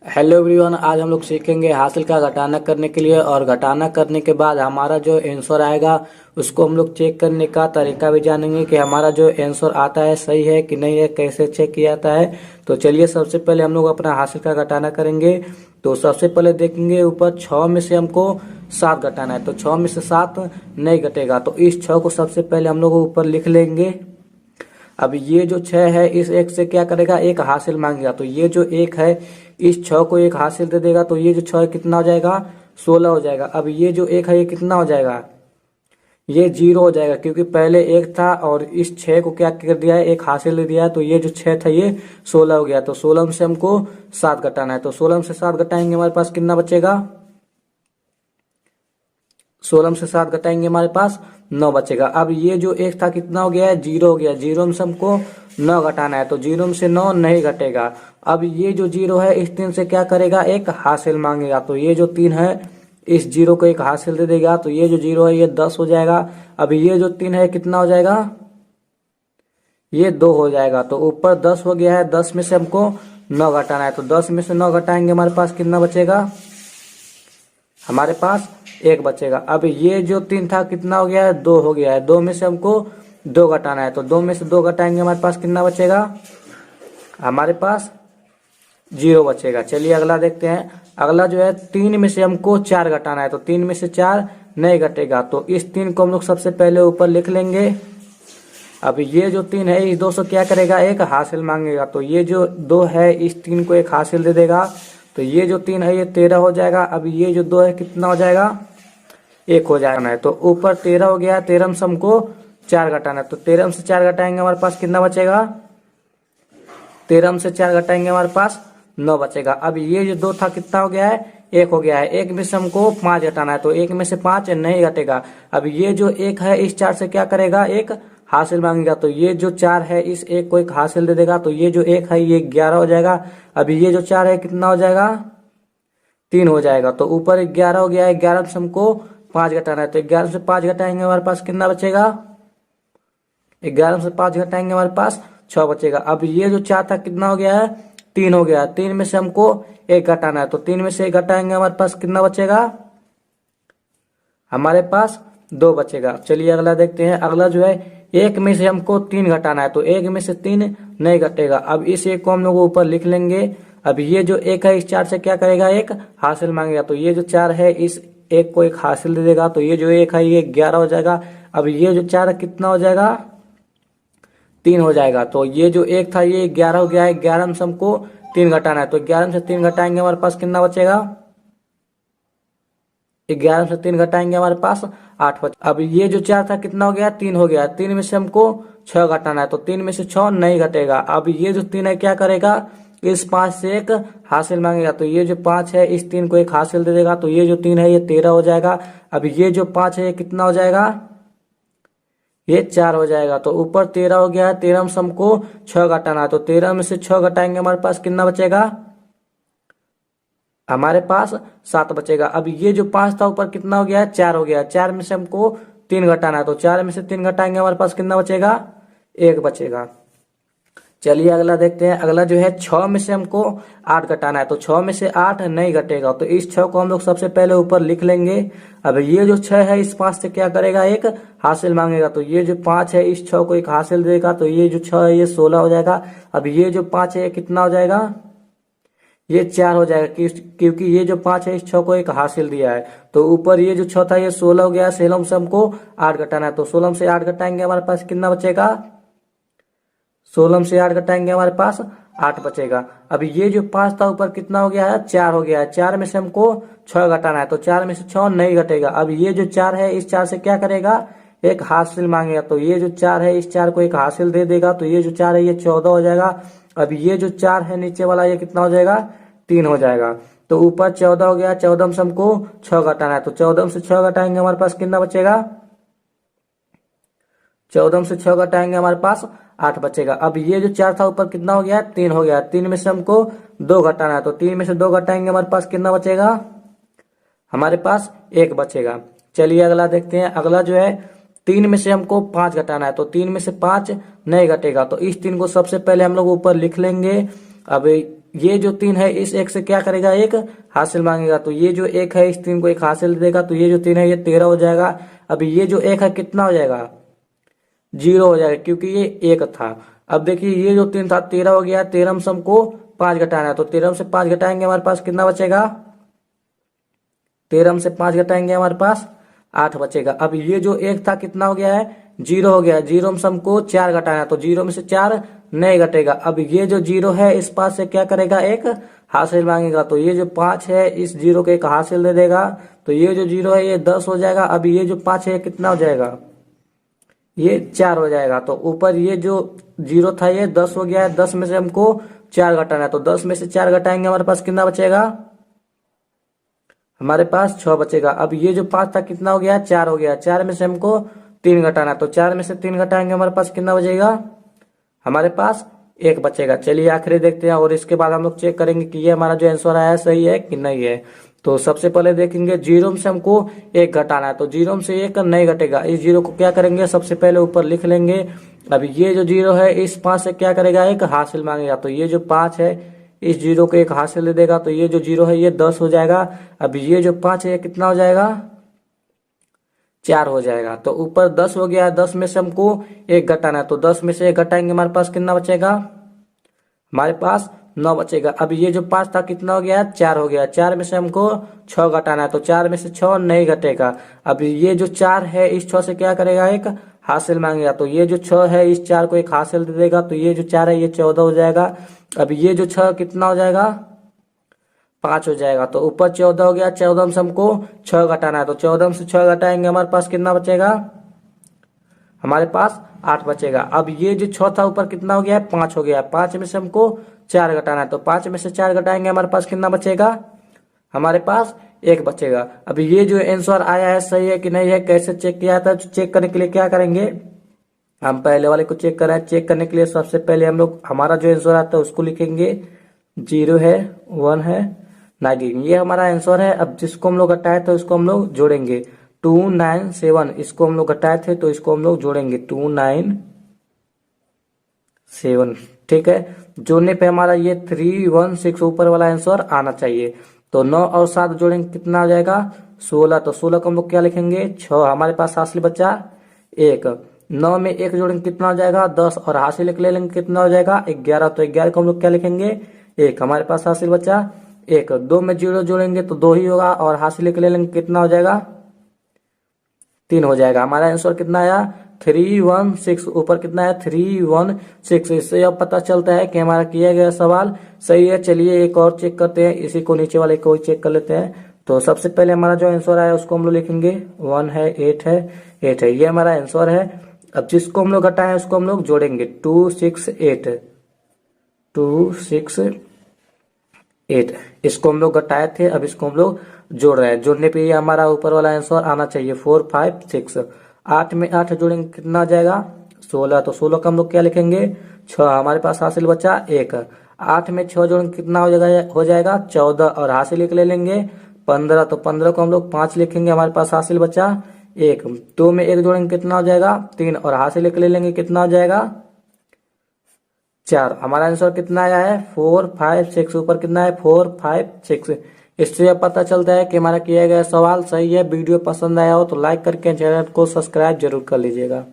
Hello everyone, आज हम लोग सीखेंगे हासिल का घटाना करने के लिए। और घटाना करने के बाद हमारा जो आंसर आएगा उसको हम लोग चेक करने का तरीका भी जानेंगे कि हमारा जो आंसर आता है सही है कि नहीं है, कैसे चेक किया जाता है। तो चलिए सबसे पहले हम लोग अपना हासिल का घटाना करेंगे। तो सबसे पहले देखेंगे ऊपर 6 में से हमको 7 घटाना है, तो 6 में से 7 नहीं घटेगा। तो इस 6 को सबसे पहले हम लोग ऊपर लिख लेंगे। अब ये जो 6 है इस एक से क्या करेगा, एक हासिल मांगेगा। तो ये जो एक है इस 6 को एक हासिल दे देगा, तो ये जो 6 कितना हो जाएगा, 16 हो जाएगा। अब ये जो एक है ये कितना हो जाएगा, ये 0 हो जाएगा, क्योंकि पहले एक था और इस 6 को क्या कर दिया है, एक हासिल दे दिया है। तो ये जो 6 था ये 16 हो गया। तो 16 में से हमको 7 घटाना है, तो 16 में से 7 घटाएंगे हमारे पास कितना बचेगा, 16 में से 7 घटाएंगे हमारे पास 9 बचेगा। अब ये जो एक था कितना हो गया है, 0 हो गया। 0 में से हमको 9 घटाना है, तो 0 में से 9 नहीं घटेगा। अब ये जो 0 है इस 3 से क्या करेगा, एक हासिल मांगेगा। तो ये जो 3 है इस 0 को एक हासिल दे देगा, तो ये जो 0 है ये 10 हो जाएगा। अब ये जो 3 है कितना हो जाएगा, ये 2 हो जाएगा। तो ऊपर 10 हो गया है, 10 में से हमको 9 घटाना है, तो 10 में से 9 घटाएंगे हमारे पास कितना बचेगा, हमारे पास 1 बचेगा। अब ये जो 3 था कितना हो गया है, 2 हो गया है। 2 में से हमको 2 घटाना है, तो 2 में से 2 घटाएंगे हमारे पास कितना बचेगा, हमारे पास 0 बचेगा। चलिए अगला देखते हैं। अगला जो है 3 में से हमको 4 घटाना है, तो 3 में से 4 नहीं घटेगा। तो इस 3 को हम लोग सबसे पहले ऊपर लिख लेंगे। अब ये जो 3 है इस 2 से क्या करेगा, एक हासिल मांगेगा। तो ये जो 2 है इस 3 को एक हासिल दे देगा, तो ये जो 3 है ये 13 हो जाएगा। अब ये जो 2 है कितना हो जाएगा, 1 हो जाना है। तो ऊपर 13 हो गया, 13 में से हमको 4 घटाना है, तो 13 में से 4 घटाएंगे हमारे पास कितना बचेगा, 13 में से 4 घटाएंगे हमारे पास 9 बचेगा। अब ये जो 2 था कितना हो गया है, 1 हो गया है। 1 में से हमको 5 घटाना है, तो 1 में से 5 नहीं घटेगा। अब ये जो 1 है इस 4 से क्या करेगा, एक हासिल मांगेगा। तो ये जो 4 है इस 1 को एक हासिल दे देगा, तो ये जो 1 है ये 11 हो जाएगा। अब ये जो 4 है कितना हो जाएगा, 3 हो जाएगा। तो ऊपर 11 हो गया है, 11 में से हमको 5 घटाना है, तो 11 से 5 घटाएंगे हमारे पास कितना बचेगा, 11 में से 5 घटाएंगे हमारे पास 6 बचेगा। अब ये जो 4 था कितना हो गया है, 3 हो गया। 3 में से हमको 1 घटाना है, तो 3 में से 1 घटाएंगे हमारे पास कितना बचेगा, हमारे पास 2 बचेगा। चलिए अगला देखते हैं। अगला जो है 1 में से हमको 3 घटाना है, तो 1 में से 3 नहीं घटेगा। अब इस 1 को हम लोग ऊपर लिख लेंगे। अब ये जो 1 है इस 4 से क्या करेगा, एक हासिल मांगेगा। तो ये जो 4 है इस 1 को एक हासिल दे देगा, तो ये जो 1 है ये 11 हो जाएगा। अब ये जो 4 कितना हो जाएगा, 3 हो जाएगा। तो ये जो 1 था ये 11 हो गया है। 11 में से हमको 3 घटाना है, तो 11 में से 3 घटाएंगे हमारे पास कितना बचेगा, 11 से 3 घटाएंगे हमारे पास 8 बचा। अब ये जो 4 था कितना हो गया, 3 हो गया। 3 में से हमको 6 घटाना है, तो 3 में से 6 नहीं घटेगा। अब ये जो 3 है क्या करेगा, इस 5 से एक हासिल मांगेगा। तो ये जो 5 है इस 3 को एक हासिल दे देगा, तो ये जो 3 है ये 13 हो जाएगा। अब ये जो 5 है ये कितना हो जाएगा, ये 4 हो जाएगा। तो ऊपर 13 हो गया है, 13 में से हमको 6 घटाना है, तो 13 में से 6 घटाएंगे हमारे पास कितना बचेगा, हमारे पास 7 बचेगा। अब ये जो 5 था ऊपर कितना हो गया है, 4 हो गया। 4 में से हमको 3 घटाना है, तो 4 में से 3 घटाएंगे हमारे पास कितना बचेगा, 1 बचेगा। चलिए अगला देखते हैं। अगला जो है 6 में से हमको 8 घटाना है, तो 6 में से 8 नहीं घटेगा। तो इस 6 को हम लोग सबसे पहले ऊपर लिख लेंगे। अब ये जो 6 है इस 5 से क्या करेगा, एक हासिल मांगेगा। तो ये जो 5 है इस 6 को एक हासिल देगा, तो ये जो 6 है ये 16 हो जाएगा। अब ये जो 5 है ये कितना हो जाएगा, ये 4 हो जाएगा, क्योंकि ये जो 5 है इस 6 को एक हासिल दिया है। तो ऊपर ये जो 6 था ये 16 हो गया। 16 से हमको 8 घटाना है, तो 16 से 8 घटाएंगे हमारे पास कितना बचेगा, 16 से 8 घटाएंगे हमारे पास 8 बचेगा। अब ये जो 5 था ऊपर कितना हो गया है, 4 हो गया है। 4 में से हमको 6 घटाना है, तो 4 में से 6 नहीं घटेगा। अब ये जो 4 है इस 4 से क्या करेगा, एक हासिल मांगेगा। तो ये जो 4 है इस 4 को एक हासिल दे देगा, तो ये जो 4 है ये 14 हो जाएगा। अब ये जो 4 है नीचे वाला ये कितना हो जाएगा, 3 हो जाएगा। तो ऊपर 14 हो गया। 14 में से हमको 6 घटाना है, तो 14 में से 6 घटाएंगे हमारे पास कितना बचेगा, 14 में से 6 घटाएंगे हमारे पास 8 बचेगा। अब ये जो 4 था ऊपर कितना हो गया, 3 हो गया। 3 में से हमको 2 घटाना है, तो 3 में से 2 घटाएंगे हमारे पास कितना बचेगा, हमारे पास 1 बचेगा। चलिए अगला देखते हैं। अगला जो है 3 में से हमको 5 घटाना है, तो 3 में से 5 नहीं घटेगा। तो इस 3 को सबसे पहले हम लोग ऊपर लिख लेंगे। अब ये जो 3 है इस 1 से क्या करेगा, एक हासिल मांगेगा। तो ये जो 1 है इस 3 को एक हासिल दे देगा, तो ये जो 3 है ये 13 हो जाएगा। अब ये जो 1 है कितना हो जाएगा, 0 हो जाएगा, क्योंकि ये 1 था। अब देखिए ये जो 3 था 13 हो गया, 13 से हमको 5 घटाना है, तो 13 से 5 घटाएंगे हमारे पास कितना बचेगा, 13 से 5 घटाएंगे हमारे पास 8 बचेगा। अब ये जो 1 था कितना हो गया है, 0 हो गया। 0 में से हमको 4 घटाना है, तो 0 में से 4 नहीं घटेगा। अब ये जो 0 है इस पास से क्या करेगा, एक हासिल मांगेगा। तो ये जो 5 है इस 0 को एक हासिल दे देगा, तो ये जो 0 है ये 10 हो जाएगा। अब ये जो 5 है कितना हो जाएगा, ये 4 हो जाएगा। तो ऊपर ये जो 0 था ये 10 हो गया है, 10 में से हमको 4 घटाना है, तो 10 में से 4 घटाएंगे हमारे पास कितना बचेगा, हमारे पास 6 बचेगा। अब ये जो 5 था कितना हो गया, 4 हो गया। 4 में से हमको 3 घटाना है, तो 4 में से 3 घटाएंगे हमारे पास कितना बचेगा, हमारे पास 1 बचेगा। चलिए आखिरी देखते हैं, और इसके बाद हम लोग चेक करेंगे कि ये हमारा जो आंसर आया है सही है कि नहीं है। तो सबसे पहले देखेंगे 0 में से हमको 1 घटाना है, तो 0 में से 1 नहीं घटेगा। इस 0 को क्या करेंगे, सबसे पहले ऊपर लिख लेंगे। अब ये जो 0 है इस 5 से क्या करेगा, एक हासिल मांगेगा। तो ये जो 5 है इस 0 को एक हासिल दे देगा, तो ये जो 0 है ये 10 हो जाएगा। अब ये जो 5 है कितना हो जाएगा, 4 हो जाएगा। तो ऊपर 10 हो गया, 10 में से हमको 1 घटाना है, तो 10 में से 1 घटाएंगे हमारे पास कितना बचेगा, हमारे पास 9 बचेगा। अब ये जो 5 था कितना हो गया, 4 हो गया। 4 में से हमको 6 घटाना है, तो 4 में से 6 नहीं घटेगा। अब ये जो 4 है इस 6 से क्या करेगा, एक हासिल मांगेगा। तो ये जो 6 है इस 4 को एक हासिल दे देगा, तो ये जो 4 है ये 14 हो जाएगा। अब ये जो 6 कितना हो जाएगा, 5 हो जाएगा। तो ऊपर 14 हो गया, 14 में से हमको 6 घटाना है, तो 14 में से 6 घटाएंगे हमारे पास कितना बचेगा, हमारे पास 8 बचेगा। अब ये जो 6 था ऊपर कितना हो गया, 5 हो गया। 5 में से हमको 4 घटाना है, तो 5 में से 4 घटाएंगे हमारे पास कितना बचेगा, हमारे पास 1 बचेगा। अब ये जो आंसर आया है सही है कि नहीं है, कैसे चेक किया था, चेक करने के लिए क्या करेंगे, हम पहले वाले को चेक कर रहे हैं। चेक करने के लिए सबसे पहले हम लोग हमारा जो आंसर आता है उसको लिखेंगे, 0 है, 1 है, 19, ये हमारा आंसर है। अब जिसको हम लोग घटाए थे उसको हम लोग जोड़ेंगे, 297, इसको हम लोग घटाए थे तो इसको हम लोग जोड़ेंगे 297, ठीक है। जोड़ने पे हमारा ये 316 ऊपर वाला आंसर आना चाहिए। तो 9 और 7 जोड़ेंगे कितना हो जाएगा, 16। तो 16 को हम लोग क्या लिखेंगे, 6, हमारे पास हासिल बचा 1। 9 में 1 जोड़ेंगे कितना हो जाएगा, 10, और हासिल ले लेंगे कितना हो जाएगा, 11। तो 11 को हम लोग क्या लिखेंगे, 1, हमारे पास हासिल बचा 1। 2 में 0 जोड़ेंगे तो 2 ही होगा, और हासिल ले लेंगे कितना हो जाएगा, 3 हो जाएगा। हमारा आंसर कितना आया, 316, ऊपर कितना है, 316। इससे अब पता चलता है कि हमारा किया गया सवाल सही है। चलिए एक और चेक करते हैं, इसी को नीचे वाले को चेक कर लेते हैं। तो सबसे पहले हमारा जो आंसर आया उसको हम लोग लिखेंगे, 1 है, 8 है, 8 है, ये हमारा आंसर है। अब जिसको हम लोग घटाए उसको हम लोग जोड़ेंगे, 268, 268, इसको हम लोग घटाए थे, अब इसको हम लोग जोड़ रहे हैं। जोड़ने पे ये हमारा ऊपर वाला आंसर आना चाहिए, 456। 8 में 8 जोड़ेंगे कितना आ जाएगा, 16। तो 16 का हम लोग क्या लिखेंगे, 6, हमारे पास हासिल बचा 1। 8 में 6 जोड़ेंगे कितना हो जाएगा 14, और हासिल ले लेंगे 15। तो 15 को हम लोग 5 लिखेंगे, हमारे पास हासिल बचा 1। 2 में 1 जोड़ेंगे कितना हो जाएगा, 3, और हासिल ले लेंगे कितना हो जाएगा, 4। हमारा आंसर कितना आया है, 456, ऊपर कितना है, 456। इससे पता चलता है कि हमारा किया गया सवाल सही है। वीडियो पसंद आया हो तो लाइक करके चैनल को सब्सक्राइब जरूर कर लीजिएगा।